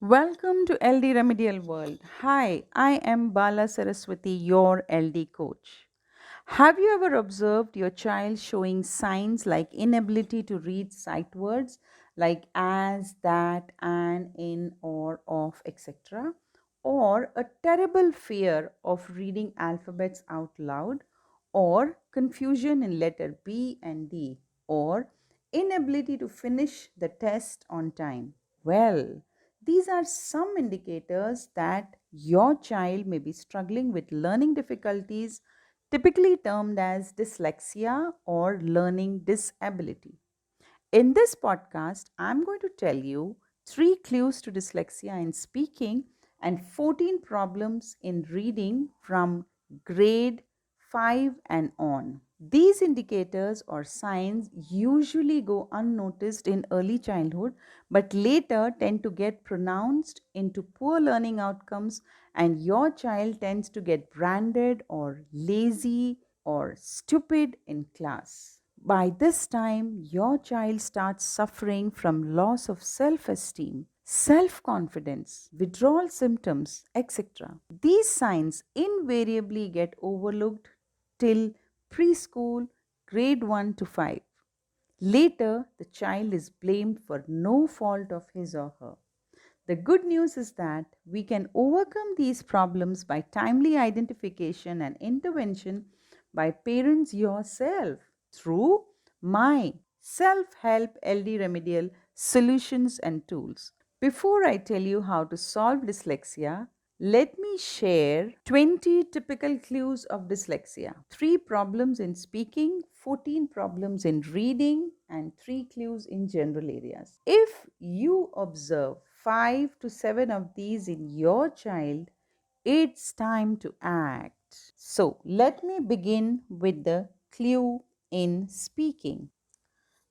Welcome to LD Remedial World. Hi, I am Bala Saraswati, your LD coach. Have you ever observed your child showing signs like inability to read sight words like as, that, and, in, or, of, etc.? Or a terrible fear of reading alphabets out loud? Or confusion in letter B and D? Or inability to finish the test on time? Well, these are some indicators that your child may be struggling with learning difficulties, typically termed as dyslexia or learning disability. In this podcast, I'm going to tell you three clues to dyslexia in speaking and 14 problems in reading from grade 5 and on. These indicators or signs usually go unnoticed in early childhood but later tend to get pronounced into poor learning outcomes, and your child tends to get branded or lazy or stupid in class. By this time, your child starts suffering from loss of self esteem, self confidence, withdrawal symptoms, etc. These signs invariably get overlooked till preschool, grade 1 to 5. Later, the child is blamed for no fault of his or her. The good news is that we can overcome these problems by timely identification and intervention by parents yourself through my self help LD remedial solutions and tools. Before I tell you how to solve dyslexia, let me share 20 typical clues of dyslexia. 3 problems in speaking, 14 problems in reading, and 3 clues in general areas. If you observe 5 to 7 of these in your child, it's time to act. So, let me begin with the clue in speaking.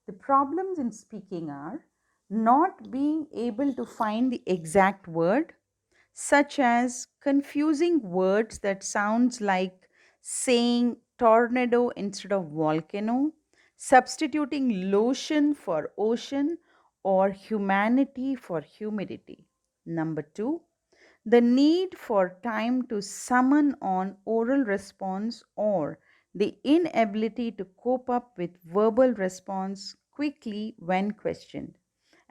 The problems in speaking are not being able to find the exact word, such as confusing words that sounds like saying tornado instead of volcano, substituting lotion for ocean, or humanity for humidity. Number 2, the need for time to summon on oral response or the inability to cope up with verbal response quickly when questioned.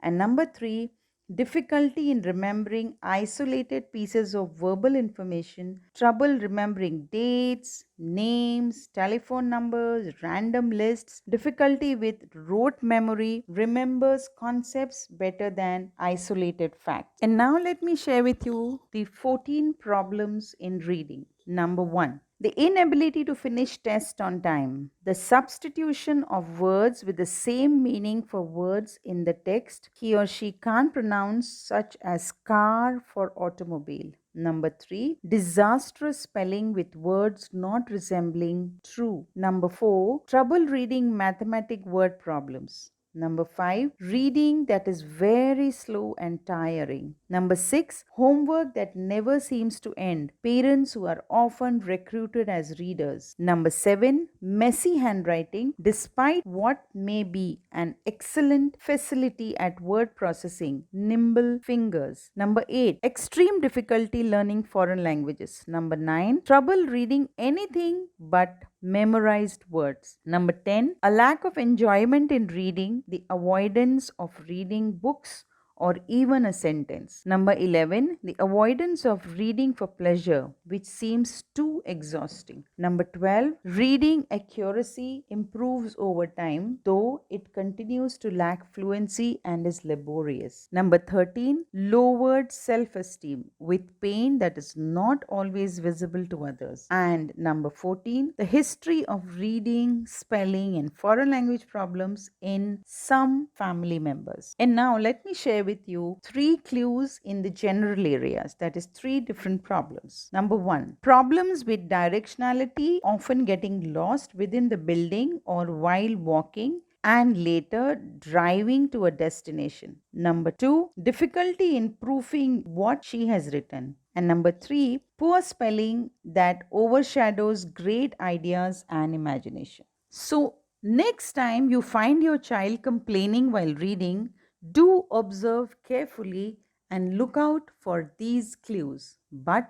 And number 3, difficulty in remembering isolated pieces of verbal information, trouble remembering dates, names, telephone numbers, random lists, difficulty with rote memory, remembers concepts better than isolated facts. And now let me share with you the 14 problems in reading. Number 1, the inability to finish test on time. The substitution of words with the same meaning for words in the text he or she can't pronounce, such as car for automobile. Number 3, disastrous spelling with words not resembling true. Number 4, trouble reading mathematic word problems. Number 5, reading that is very slow and tiring. Number 6, homework that never seems to end. Parents who are often recruited as readers. Number 7, messy handwriting despite what may be an excellent facility at word processing. Nimble fingers. Number 8, extreme difficulty learning foreign languages. Number 9, trouble reading anything but memorized words. Number 10, a lack of enjoyment in reading, the avoidance of reading books or even a sentence. Number 11, the avoidance of reading for pleasure, which seems too exhausting. Number 12, reading accuracy improves over time, though it continues to lack fluency and is laborious. Number 13, lowered self esteem with pain that is not always visible to others. And number 14, the history of reading, spelling, and foreign language problems in some family members. And now let me share with you 3 clues in the general areas, that is 3 different problems. Number 1, problems with directionality, often getting lost within the building or while walking and later driving to a destination. Number 2, difficulty in proofing what she has written. And number 3, poor spelling that overshadows great ideas and imagination. So, next time you find your child complaining while reading, do observe carefully and look out for these clues. But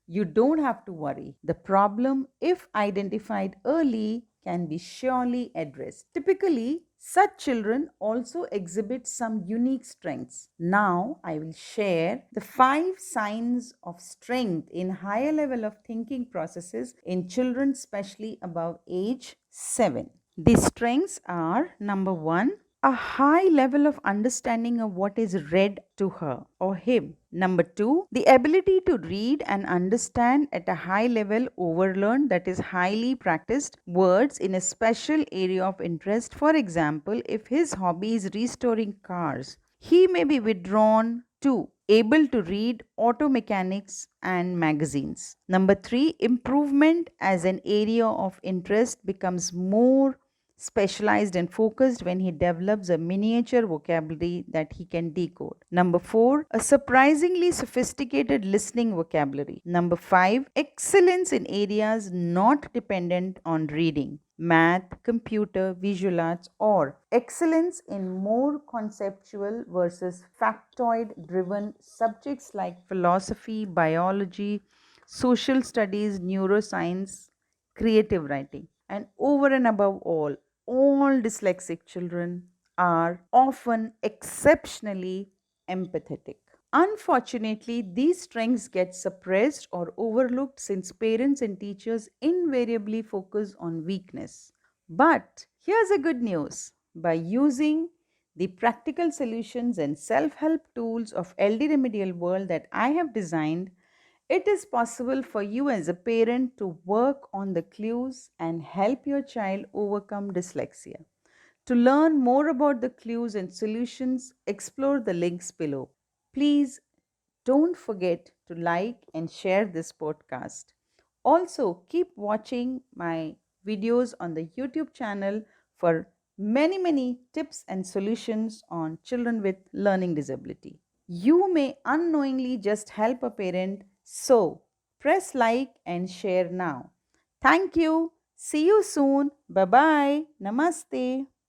you don't have to worry. The problem, if identified early, can be surely addressed. Typically, such children also exhibit some unique strengths. Now, I will share the 5 signs of strength in higher level of thinking processes in children, especially above age 7. These strengths are number 1, a high level of understanding of what is read to her or him. Number 2, the ability to read and understand at a high level, overlearn, that is highly practiced words in a special area of interest. For example, if his hobby is restoring cars, he may be withdrawn to able to read auto mechanics and magazines. Number 3, improvement as an area of interest becomes more specialized and focused when he develops a miniature vocabulary that he can decode. Number 4, a surprisingly sophisticated listening vocabulary. Number 5, excellence in areas not dependent on reading, math, computer, visual arts, or excellence in more conceptual versus factoid driven subjects like philosophy, biology, social studies, neuroscience, creative writing. And over and above all dyslexic children are often exceptionally empathetic. Unfortunately, these strengths get suppressed or overlooked since parents and teachers invariably focus on weakness. But here's a good news: by using the practical solutions and self help tools of LD Remedial World that I have designed, it is possible for you as a parent to work on the clues and help your child overcome dyslexia. To learn more about the clues and solutions, explore the links below. Please don't forget to like and share this podcast. Also, keep watching my videos on the YouTube channel for many tips and solutions on children with learning disability. You may unknowingly just help a parent, so press like and share now. Thank you. See you soon. Bye bye. Namaste.